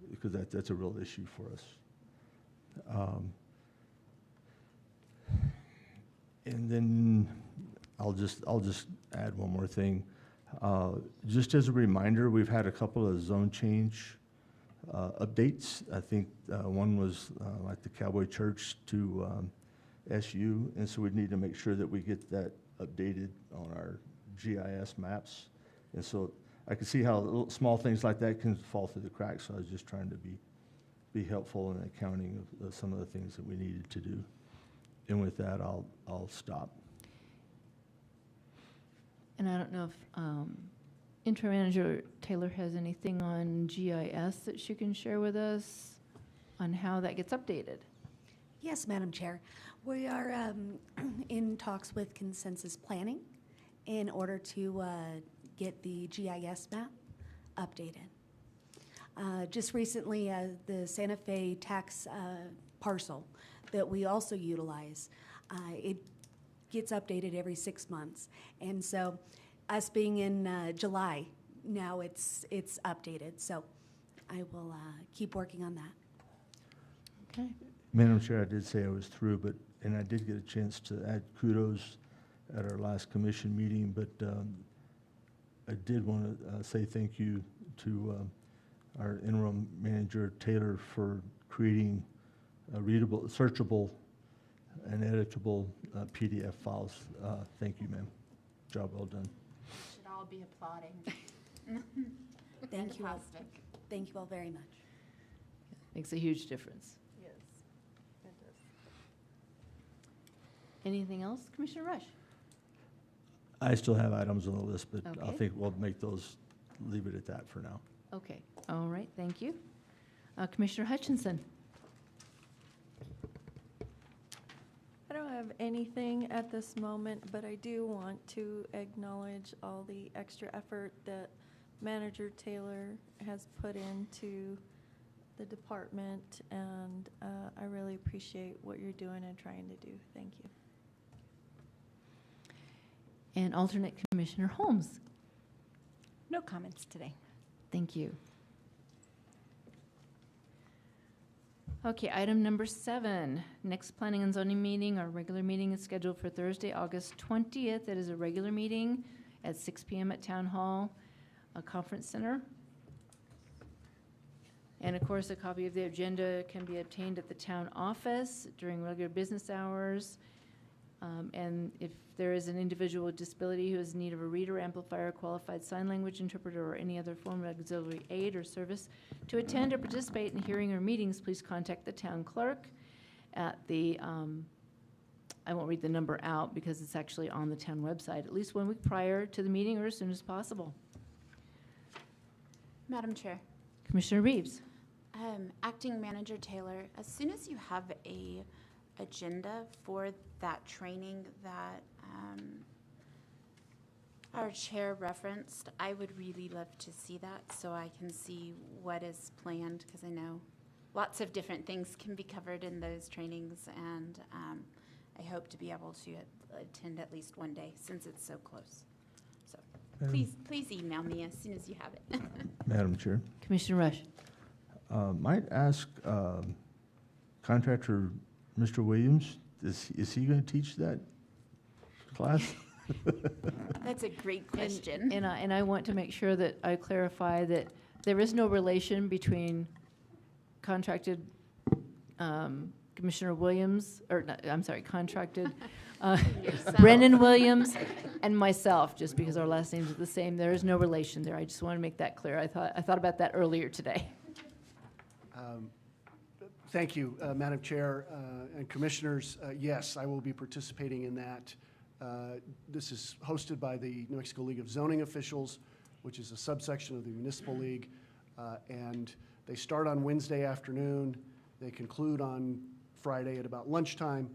because that's a real issue for us. And then I'll just add one more thing. Just as a reminder, we've had a couple of zone change updates. I think one was like the Cowboy Church to SU, and so we need to make sure that we get that updated on our GIS maps. And so I can see how little, small things like that can fall through the cracks, so I was just trying to be helpful in accounting of some of the things that we needed to do. And with that, I'll stop. And I don't know if Interim Manager Taylor has anything on GIS that she can share with us on how that gets updated. Yes, Madam Chair. We are in talks with Consensus Planning in order to get the GIS map updated. Just recently, the Santa Fe tax parcel that we also utilize, it gets updated every 6 months. And so us being in July, now it's updated. So I will keep working on that. Okay. Madam Chair, I did say I was through, and I did get a chance to add kudos at our last commission meeting, but I did want to say thank you to our interim manager, Taylor, for creating readable, searchable, and editable PDF files. Thank you, ma'am. Job well done. Should all be applauding. Thank you all. Fantastic. Thank you all very much. Makes a huge difference. Yes, it does. Anything else, Commissioner Rush? I still have items on the list, but I Okay. think we'll make those, leave it at that for now. Okay, all right, thank you. Commissioner Hutchinson? I don't have anything at this moment, but I do want to acknowledge all the extra effort that Manager Taylor has put into the department, and I really appreciate what you're doing and trying to do. Thank you. And alternate Commissioner Holmes? No comments today. Thank you. Okay, item number 7, next planning and zoning meeting. Our regular meeting is scheduled for Thursday, August 20th. It is a regular meeting at 6 p.m. at Town Hall, Conference Center. And of course, a copy of the agenda can be obtained at the town office during regular business hours. And if there is an individual with disability who is in need of a reader, amplifier, qualified sign language interpreter, or any other form of auxiliary aid or service to attend or participate in hearing or meetings, please contact the town clerk at the, I won't read the number out because it's actually on the town website, at least 1 week prior to the meeting or as soon as possible. Madam Chair. Commissioner Reeves. Acting Manager Taylor, as soon as you have a agenda for that training that our chair referenced, I would really love to see that so I can see what is planned, because I know lots of different things can be covered in those trainings, and I hope to be able to attend at least one day since it's so close. So please email me as soon as you have it. Madam Chair, Commissioner Rush. might ask contractor Mr. Williams, is he going to teach that class? That's a great question. And I want to make sure that I clarify that there is no relation between contracted Commissioner Williams, or, I'm sorry, contracted Brennan Williams and myself, just because our last names are the same. There is no relation there. I just want to make that clear. I thought about that earlier today. Thank you, Madam Chair and Commissioners. Yes, I will be participating in that. This is hosted by the New Mexico League of Zoning Officials, which is a subsection of the Municipal League. And they start on Wednesday afternoon. They conclude on Friday at about lunchtime.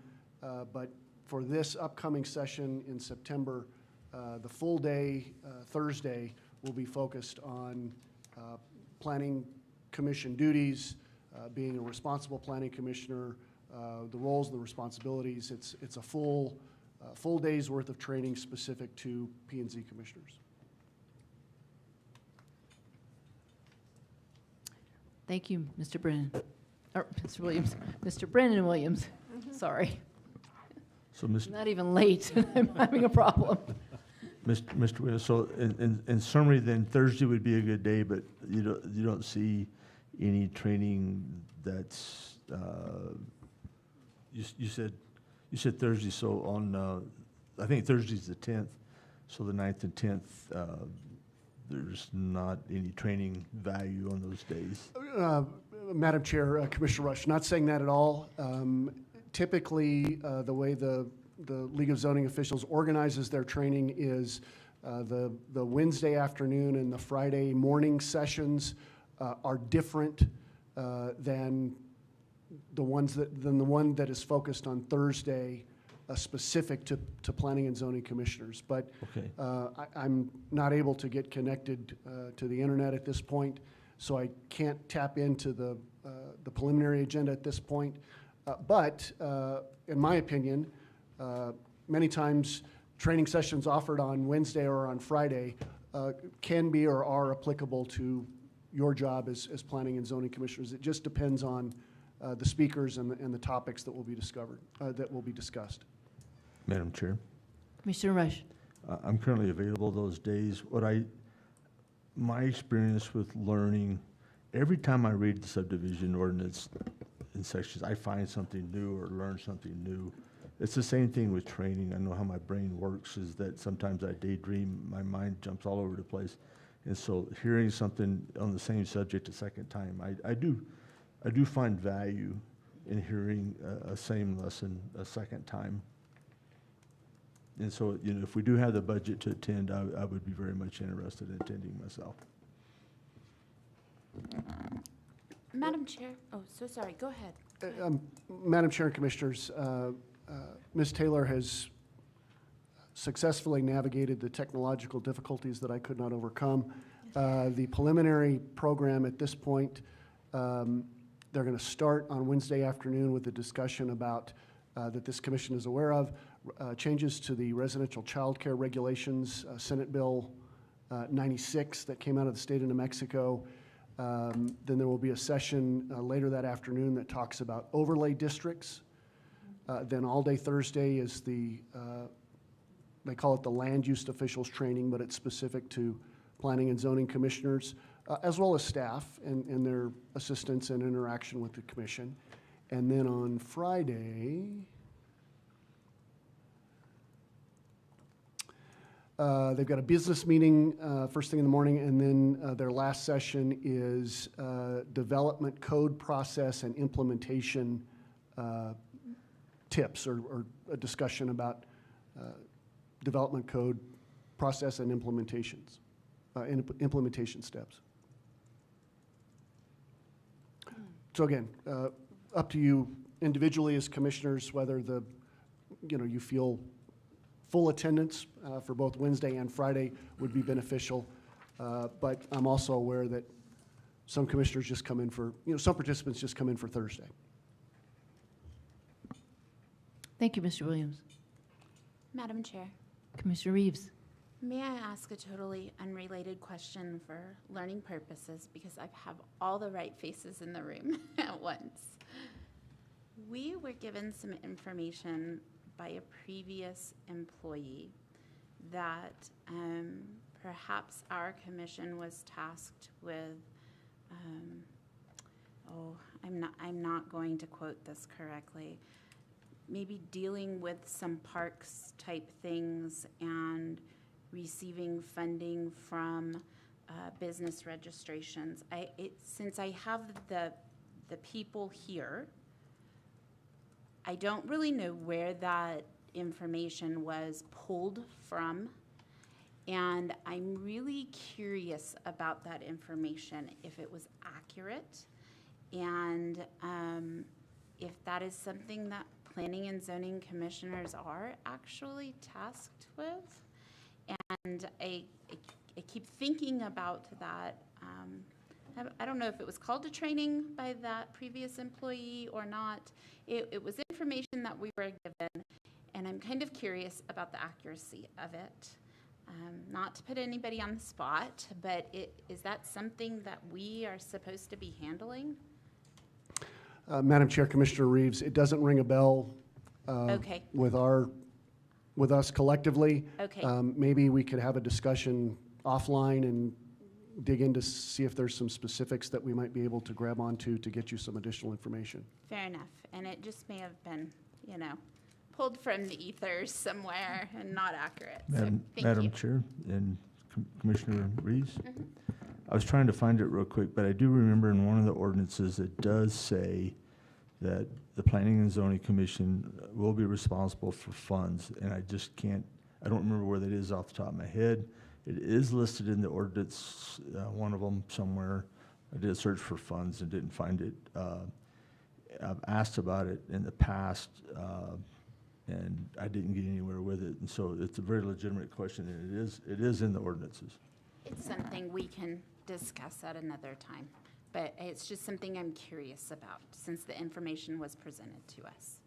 But for this upcoming session in September, the full day, Thursday, will be focused on planning commission duties, being a responsible planning commissioner, the roles and the responsibilities. It's a full day's worth of training specific to P&Z commissioners. Thank you, Mr. Brennan, or Mr. Williams, Mr. Brennan Williams. Sorry, So, Mr. not even late. I'm having a problem. Mr. Williams, so in summary, then Thursday would be a good day, but you don't see any training that's, you said Thursday, so on, I think Thursday's the 10th, so the 9th and 10th, there's not any training value on those days. Madam Chair, Commissioner Rush, not saying that at all. Typically, the way the League of Zoning Officials organizes their training is the Wednesday afternoon and the Friday morning sessions are different than the one that is focused on Thursday, specific to Planning and Zoning Commissioners. But Okay. I'm not able to get connected to the internet at this point, so I can't tap into the preliminary agenda at this point. But in my opinion, many times training sessions offered on Wednesday or on Friday can be or are applicable to your job as Planning and Zoning Commissioners. It just depends on the speakers and the topics that will be discussed. Madam Chair, Commissioner Rush. I'm currently available those days. My experience with learning, every time I read the subdivision ordinance in sections, I find something new or learn something new. It's the same thing with training. I know how my brain works, is that sometimes I daydream, my mind jumps all over the place. And so hearing something on the same subject a second time, I do find value in hearing a same lesson a second time. And so, if we do have the budget to attend, I would be very much interested in attending myself. Madam Chair, oh, so sorry, go ahead. Madam Chair and Commissioners, Ms. Taylor has successfully navigated the technological difficulties that I could not overcome. The preliminary program at this point, they're going to start on Wednesday afternoon with a discussion about that this commission is aware of, changes to the residential child care regulations, Senate Bill 96 that came out of the state of New Mexico. Then there will be a session later that afternoon that talks about overlay districts. Then all day Thursday is they call it the land use officials training, but it's specific to Planning and Zoning Commissioners, as well as staff and their assistance and interaction with the commission. And then on Friday, they've got a business meeting first thing in the morning, and then their last session is development code process and implementation tips, or a discussion about development code process and implementations, implementation steps. So again, up to you individually as commissioners whether you feel full attendance for both Wednesday and Friday would be beneficial. But I'm also aware that some commissioners just come in for, some participants just come in for Thursday. Thank you, Mr. Williams. Madam Chair, Commissioner Reeves. may I ask a totally unrelated question for learning purposes, because I have all the right faces in the room at once? We were given some information by a previous employee that perhaps our commission was tasked with, I'm not going to quote this correctly, maybe dealing with some parks type things and receiving funding from business registrations. Since I have the people here, I don't really know where that information was pulled from, and I'm really curious about that information, if it was accurate, and if that is something that Planning and Zoning Commissioners are actually tasked with. And I keep thinking about that. I don't know if it was called to training by that previous employee or not. It was information that we were given, and I'm kind of curious about the accuracy of it. Not to put anybody on the spot, but is that something that we are supposed to be handling? Madam Chair, Commissioner Reeves, it doesn't ring a bell Okay. with our with us collectively. Okay. Maybe we could have a discussion offline and dig in to see if there's some specifics that we might be able to grab onto to get you some additional information. Fair enough. And it just may have been, pulled from the ethers somewhere and not accurate. So thank you. Madam Chair and Commissioner Reeves? Mhm. I was trying to find it real quick, but I do remember in one of the ordinances, it does say that the Planning and Zoning Commission will be responsible for funds, and I just can't, I don't remember where that is off the top of my head. It is listed in the ordinance, one of them somewhere. I did a search for funds and didn't find it. I've asked about it in the past, and I didn't get anywhere with it, and so it's a very legitimate question, and it is in the ordinances. It's something we can discuss at another time, but it's just something I'm curious about since the information was presented to us.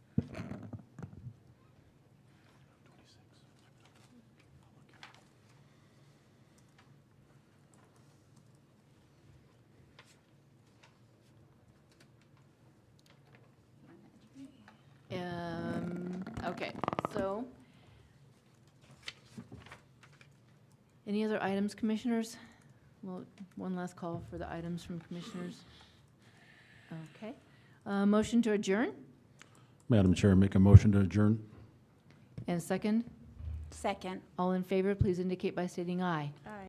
Okay, so, any other items, commissioners? Well, one last call for the items from commissioners. Okay. Motion to adjourn, Madam Chair, make a motion to adjourn. and second. Second. All in favor, please indicate by stating aye. Aye.